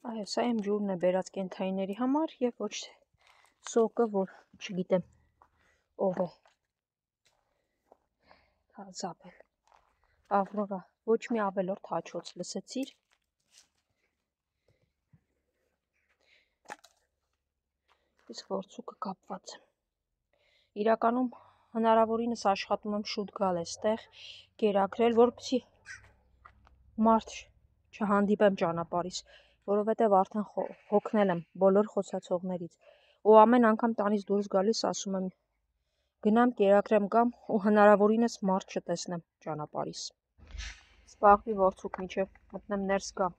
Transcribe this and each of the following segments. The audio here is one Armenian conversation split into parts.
Այո, սա իմ ջուրն է բերած կենթայիների համար եւ ոչ թե սոկը, որ չգիտեմ ով է զապել։ Ավրորա, ոչ մի ավելորդ հաչոց լսեցիր։ Իսկ որցուկը կապված է։ Իրականում հնարավորինս աշխատում եմ շուտ գալ այստեղ, կերակրել, որպեսզի մարդ չհանդիպեմ ճանապարհիս, որովհետև արդեն հոգնել եմ բոլոր խոսացողներից, ու ամեն անգամ տանից դուրս գալիս ասում եմ գնամ կերակրեմ կամ ու հնարավորինս մարդ չտեսնեմ ճանապարհիս։ Սպաղվի որցուկ մինչև մտնեմ ներս գամ։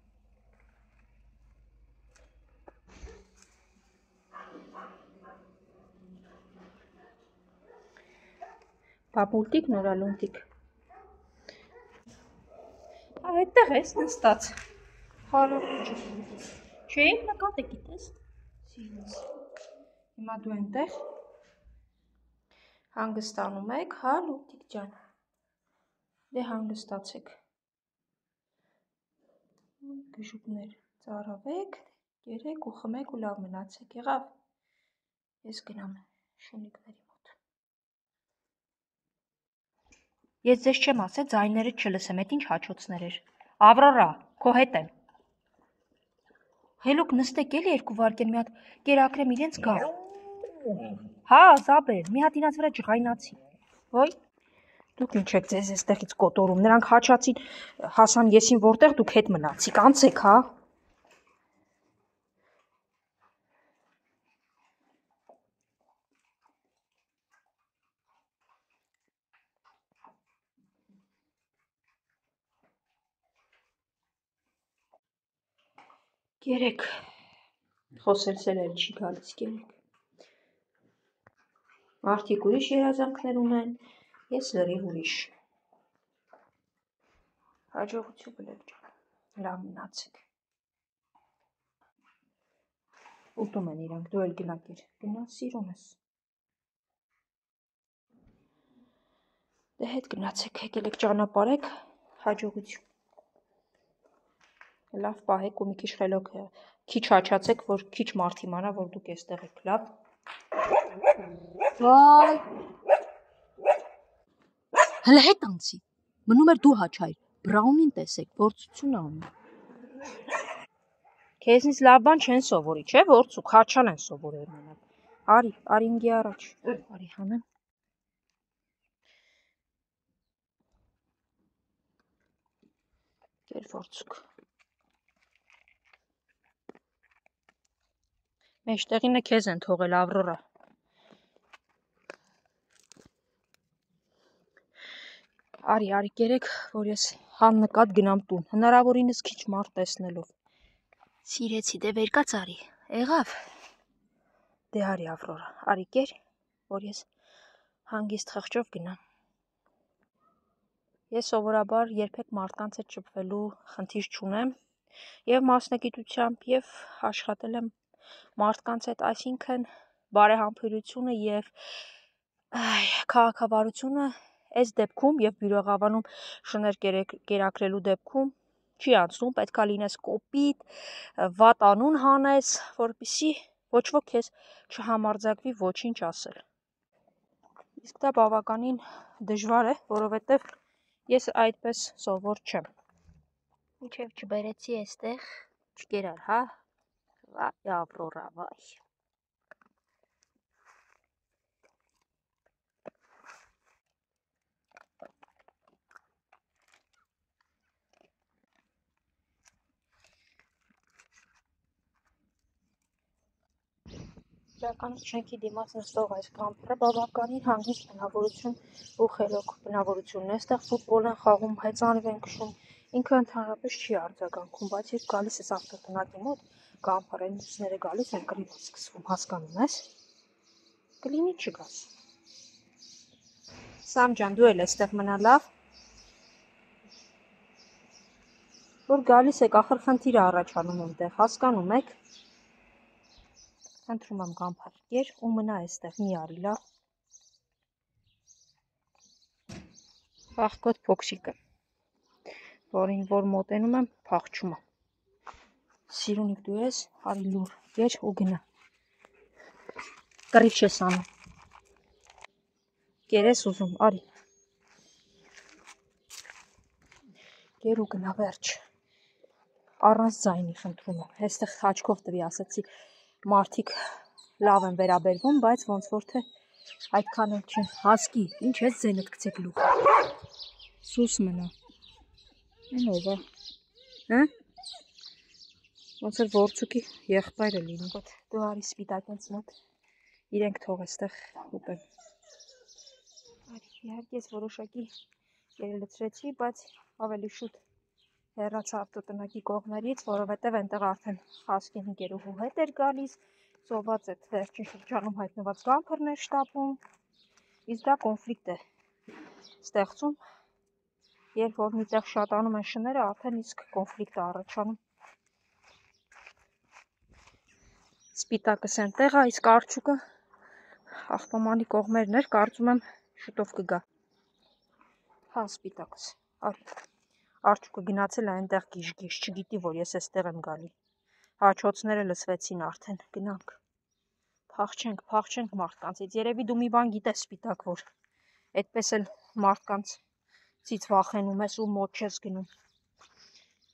Պապուլտիկ նորալունտիկ։ Այդտեղ ես նստած։ Չէ, նկատ է գիտես։ Հիմա դու այնտեղ հանգստանում եք, հա, Լուտիկ ջան։ Դե հանգստացեք։ Գժուկներ ծարավեք, կերեք ու խմեք ու լավ մնացեք, եղավ։ Ես գնամ շունիկների մոտ։ Ես ձեզ չեմ ասել ձայները չլսեմ, այդ ինչ հաչոցներ էր։ Ավրորա, քո հետ եմ։ Հելուկ նստեք էլի 2 վայրկյան մի հատ կերակրեմ իրենց գա։ Հա, Զաբել, մի հատ իրաց վրա ջղայնացի։ Ոյ, դուք ինչ եք ձեզ այստեղից կոտորում, նրանք հաչացին, հասան եսին որտեղ դուք հետ մնացիք, անցեք, հա։ Կերեք, խոսել էլ չի գալիս, կերեք։ Մարդիկ ուրիշ երազանքներ ունեն, ես լրիվ ուրիշ։ Հաջողություն Բլեկ ջան, լավ մնացեք։ Ուտում են իրանք, դու էլ գնա կեր, գնա սիրում ես։ Դե հետ գնացեք, եկել եք ճանապարհեք, հաջողություն։ Լավ պահեք ու մի քիչ խելոք քիչ հաչացեք, որ քիչ մարդ իմանա, որ դուք այստեղ եք, լավ։ Վայ։ Հələ հետ անցի։ Մնում էր դու հաչայր, Բրաունին տեսեք, որցություն անում։ Քեզնից լավ բան չեն սովորի, չէ՞, որցուկ, հաչան են սովորել մենակ։ Արի, ինգի առաջ, արի հանեմ։ Կեր որցուկ։ Մեջտեղինը քեզ են թողել, Ավրորա։ Արի, կերեք, որ ես հան նկատ գնամ տուն, հնարավորինս քիչ մարդ տեսնելով։ Սիրեցի, դե վեր կաց արի, եղավ։ Դե արի, Ավրորա, արի կեր, որ ես հանգիստ խղճով գնամ։ Ես սովորաբար երբեք մարդկանց հետ շփվելու խնդիր չունեմ, եւ մասնագիտությամբ, եւ աշխատել եմ մարդկանց հետ, այսինքն բարեհամբերությունը եւ քաղաքավարությունը այս դեպքում եւ բյուրեղավանում շներ կերակրելու դեպքում չի անցնում, պետքա լինես կոպիտ, վատ անուն հանես, որպեսզի ոչ ոք քեզ չհամարձակվի ոչինչ ասել։ Իսկ դա բավականին դժվար է, որովհետեւ ես այդպես սովոր չեմ։ Մինչև չբերեցի այստեղ, չկերար, հա։ Վայ, Ավրորա, վայ։ Իրականում շենքի դիմաց նստող այս կամպերը բավականին հանգիստ բնավորություն ու խելոք բնավորությունն է, այստեղ ֆուտբոլ են խաղում, հեծանիվ են քշում, ինքը ընդհանրապես չի արձագանքում, բայց երբ գալիս ես ավտոտնակի մոտ, կամպերը մյուսները գալիս են, կռիվ է սկսվում, հասկանում ես, կլինի չգաս։ Սամ ջան, դու էլ այստեղ մնա լավ, որ գալիս եք, ախր խնդիր է առաջանում այնտեղ, հասկանում եք։ Խնդրում եմ գամփար կեր ու մնա այստեղ, մի արի, լավ։ Աղքոտ փոքրիկը, որին որ մոտենում եմ, փախչում է։ Սիրունիկ դու ես, արի լուր, գեր ու գնա։ Կռիվ չես անում։ Գեր ես ուզում, արի։ Գեր ու գնա, վերջ։ Առանց ձայնի խնդրում եմ։ Այստեղ աչքով տվի ասացի, մարդիկ լավ են վերաբերվում, բայց ոնց որ թե այդքան էլ չեն։ Հասկի, ինչ ես ձենդ գցեք լուխը։ Սուս մնա։ Այն ով է։ Հա։ Ոնց որ որցուկի եղբայրը լինի։ Դու արի սպիտակից մոտ։ Իրենք թող էստեղ ուտեն։ Իհարկե ես որոշակի գերլցրեցի, բայց ավելի շուտ հեռացա ավտոտնակի կողմերից, որովհետև այնտեղ արդեն Հասկին ընկերուհու հետ էր գալիս, ծոված այդ վերջին շրջանում հայտնված գամփրն էր շտապում, իսկ դա կոնֆլիկտ է ստեղծում, երբ որ միտեղ շատանում են շները, արդեն իսկ կոնֆլիկտ է առաջանում։ Սպիտակս այնտեղ է, իսկ արջուկը աղբամանի կողմերն էր, կարծում եմ շուտով կգա։ Հա, սպիտակս, արջուկը գնացել է այնտեղ գիժ-գիժ, չգիտի, որ ես էստեղ եմ գալի։ Հաչոցները լսվեցին արդեն, գնանք։ Փախչենք մարդկանցից։ Երևի դու մի բան գիտես, սպիտակ, որ այդպես էլ մարդկանցից վախենում ես ու մոտ չես գնում։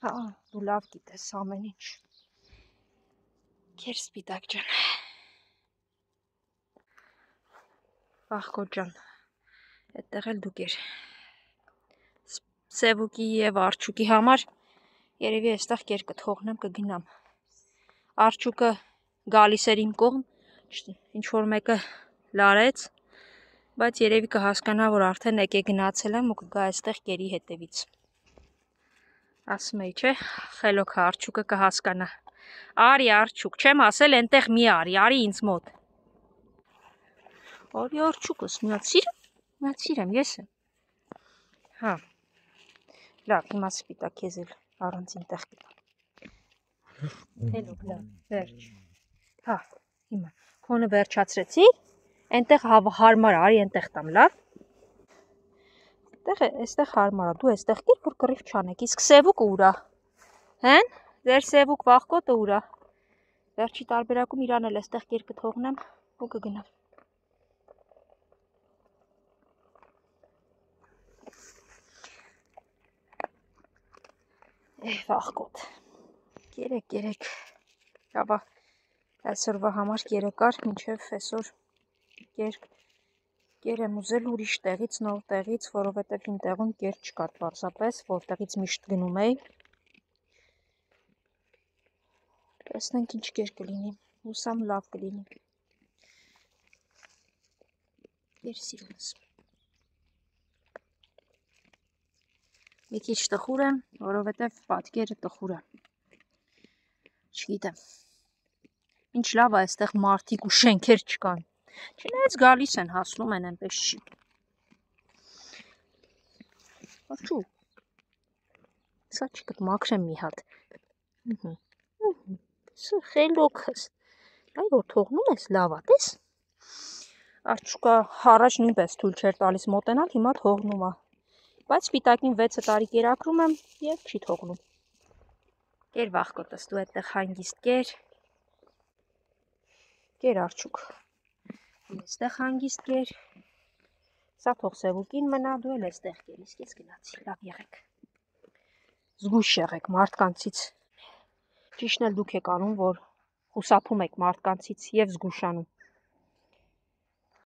Հա, դու լավ գիտես ամեն ինչ։ Քեր սպիտակ ջան։ Աղքոտ ջան, այդտեղ էլ դու կեր։ Սևուկի և արջուկի համար երևի այստեղ կեր կթողնեմ, կգնամ։ Արջուկը գալիս էր իմ կողմ, ինչ-որ մեկը լարեց, բայց երևի կհասկանա, որ արդեն եկե գնացել եմ ու կգա այստեղ կերի հետևից։ Ասում էի, չէ, խելոք արջուկը կհասկանա։ Արի արջուկ, չեմ ասել ենտեղ մի արի ինձ մոտ։ Արի արջուկս, միած սիրեմ, ես եմ։ Հա, լավ, հիմա սպիտակ քեզ էլ առանցին տեղ կտամ։ Հելոք, լավ, վերջ։ Հա, հիմա, քոնը վերջացրեցի, ենտեղ հարմար արի ենտեղ տամ, լավ։ Այստեղ հարմար է, դու այստեղ կեր, որ կռիվ չանեք, իսկ սևուկը ուրա։ Հեն, ձեր սևուկ վախկոտը ուրա։ Վերջի տարբերակում իրան էլ այստեղ կեր կթողնեմ ու կգնամ։ Վախկոտ, կերեք, լավա, այսօրվա համար կերեկար, մինչև այսօր կեր եմ ուզել ուրիշ տեղից, նոր տեղից, որովհետև հին տեղում կեր չկար պարզապես, որտեղից միշտ գնում էի։ Տեսնենք ինչ կեր կլինի, հուսամ լավ կլինի։ Կեր սիրումս։ Մի քիչ տխուր եմ, որովհետև պատկերը տխուր է։ Չգիտեմ։ Ինչ լավ է այստեղ մարդիկ ու շենքեր չկան։ Չնայած գալիս են, հասնում են, այնպես չի։ Արջու։ Սա չկտ մաքրեմ մի հատ։ Սա խելոքս։ Այ որ թողնում ես լավ է, տես։ Արջուկա առաջ նույնպես թույլ չէր տալիս մոտենալ, հիմա թողնում է։ Բայց սպիտակին 6 տարի կերակրում եմ և չի թողնում։ Կեր վախկոտս, դու այդտեղ հանգիստ կեր։ Կեր արջուկ։ Այստեղ հանգիստ կեր։ Սա թող սևուկին մնա, դու էլ այստեղ կեր, իսկ ես գնացի, լավ եղեք։ Զգույշ եղեք մարդկանցից։ Ճիշտն էլ դուք եք անում, որ խուսափում եք մարդկանցից և զգուշանում։